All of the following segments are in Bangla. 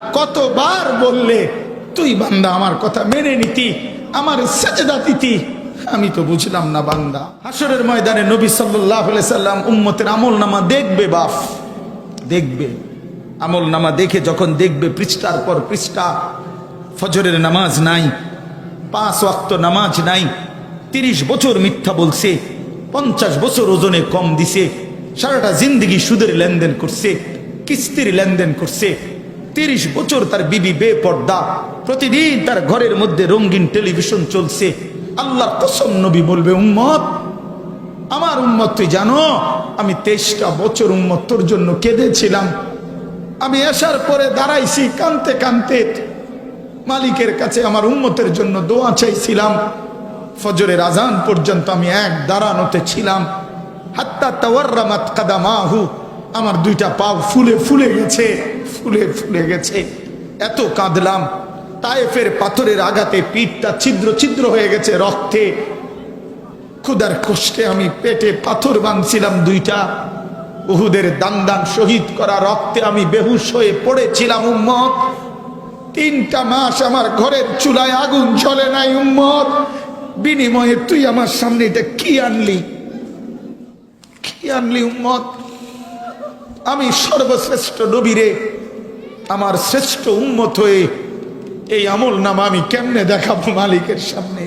কতবার বললে তুই বান্দা আমার কথা মেনে নিতি, আমার সেজদা দিতি, আমি তো বুঝলাম না বান্দা। হাসরের ময়দানে নবী সাল্লাল্লাহু আলাইহি সাল্লাম উম্মতের আমলনামা দেখবে, বাপ দেখবে আমলনামা। দেখে যখন দেখবে পৃষ্ঠার পর পৃষ্ঠা, ফজরের নামাজ নাই, 5 ওয়াক্ত নামাজ নাই, 30 বছর মিথ্যা বলছে, 50 বছর ওজনে কম দিছে, সারাটা জিন্দগি সুদের লেনদেন করছে, কিস্তির লেনদেন করছে, 30 বছর তার বিবি বেপর্দা, প্রতিদিন তার ঘরের মধ্যে রঙিন টেলিভিশন চলছে। আল্লাহর কসম নবী বলবে, উম্মত, আমার উম্মত তুই জানো আমি 23টা বছর উম্মত তোর জন্য কেঁদেছিলাম। আমি আসার পরে দাঁড়াইছি কানতে কানতে মালিকের কাছে আমার উম্মতের জন্য দোয়া চাইছিলাম। ফজরের আজান পর্যন্ত আমি এক দাঁড়ানোতে ছিলাম। হাত্তা তাওয়াররামাত কাদামাহু, আমার 2টা পা ফুলে ফুলে গেছে, ফুলে ফুলে গেছে, এত কাঁদলাম। তায়েফের পাথরের আঘাতে পিঠটা ছিদ্র ছিদ্র হয়ে গেছে রক্তে, ক্ষুধার কষ্টে আমি পেটে পাথর বাঁধছিলাম 2টা। উহুদের দান দান শহীদ করা রক্তে আমি বেহুশ হয়ে পড়েছিলাম উম্মত। 3টা মাস আমার ঘরের চুলায় আগুন জ্বলে নাই উম্মত। বিনিময়ে তুই আমার সামনে এটা কি আনলি, কি আনলি উম্মত? আমি সর্বশ্রেষ্ঠ নবীরে আমার শ্রেষ্ঠ উম্মত হয়ে এই আমল নামা আমি কেমনে দেখাবো মালিকের সামনে,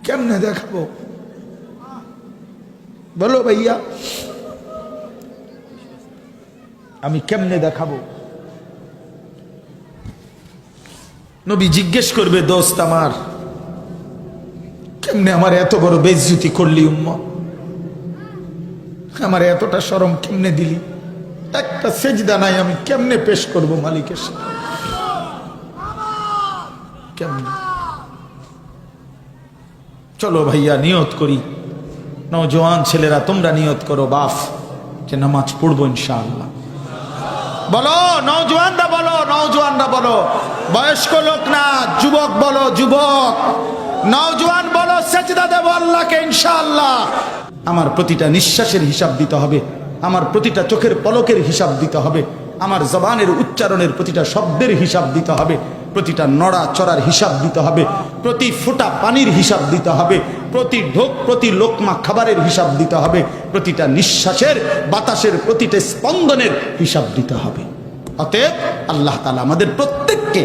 কেমনে দেখাবো বলো ভাইয়া, আমি কেমনে দেখাবো? নবী জিজ্ঞেস করবে, দোস্ত আমার কেমনে আমার এত বড় বেইজ্জতি করলি উম্মত, আমার এতটা শরম কেমনে দিলি, একটা সেজদা নাই আমি কেমনে পেশ করব মালিকের সামনে, কেমনে? চলো ভাইয়া নিয়ত করি, নওজোয়ান ছেলেরা তোমরা নিয়ত করো বাপ যে নামাজ পড়বো ইনশাআল্লাহ। বলো নওজোয়ানরা, বলো নওজোয়ানরা, বলো বয়স্ক লোক না, যুবক বলো, যুবক নওজোয়ান বলো, সেজদা দেব আল্লাহকে ইনশাআল্লাহ। আমার প্রতিটা নিঃশ্বাসের হিসাব দিতে হবে, আমার প্রতিটা চোখের পলকের হিসাব দিতে হবে, আমার জবানের উচ্চারণের প্রতিটা শব্দের হিসাব দিতে হবে, প্রতিটা নড়া চড়ার হিসাব দিতে হবে, প্রতি ফোঁটা পানির হিসাব দিতে হবে, প্রতি ঢোক প্রতি লোকমা খাবারের হিসাব দিতে হবে, প্রতিটা নিঃশ্বাসের বাতাসের প্রতিটা স্পন্দনের হিসাব দিতে হবে। অতএব আল্লাহ তাআলা আমাদের প্রত্যেককে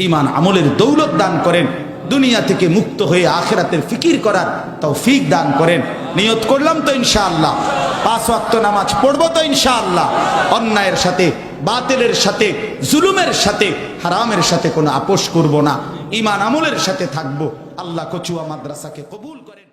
ঈমান আমলের দৌলত দান করেন, দুনিয়া থেকে মুক্ত হয়ে আখিরাতের ফিকির করার তৌফিক দান করেন। নিয়ত করলাম তো ইনশাআল্লাহ 5 ওয়াক্ত নামাজ পড়বো তো ইনশাআল্লাহ। অন্যায়ের সাথে, বাতিলের সাথে, জুলুমের সাথে, হারামের সাথে কোনো আপোষ করব না, ঈমান আমলের সাথে থাকবো। আল্লাহ কচুয়া মাদ্রাসাকে কবুল করেন।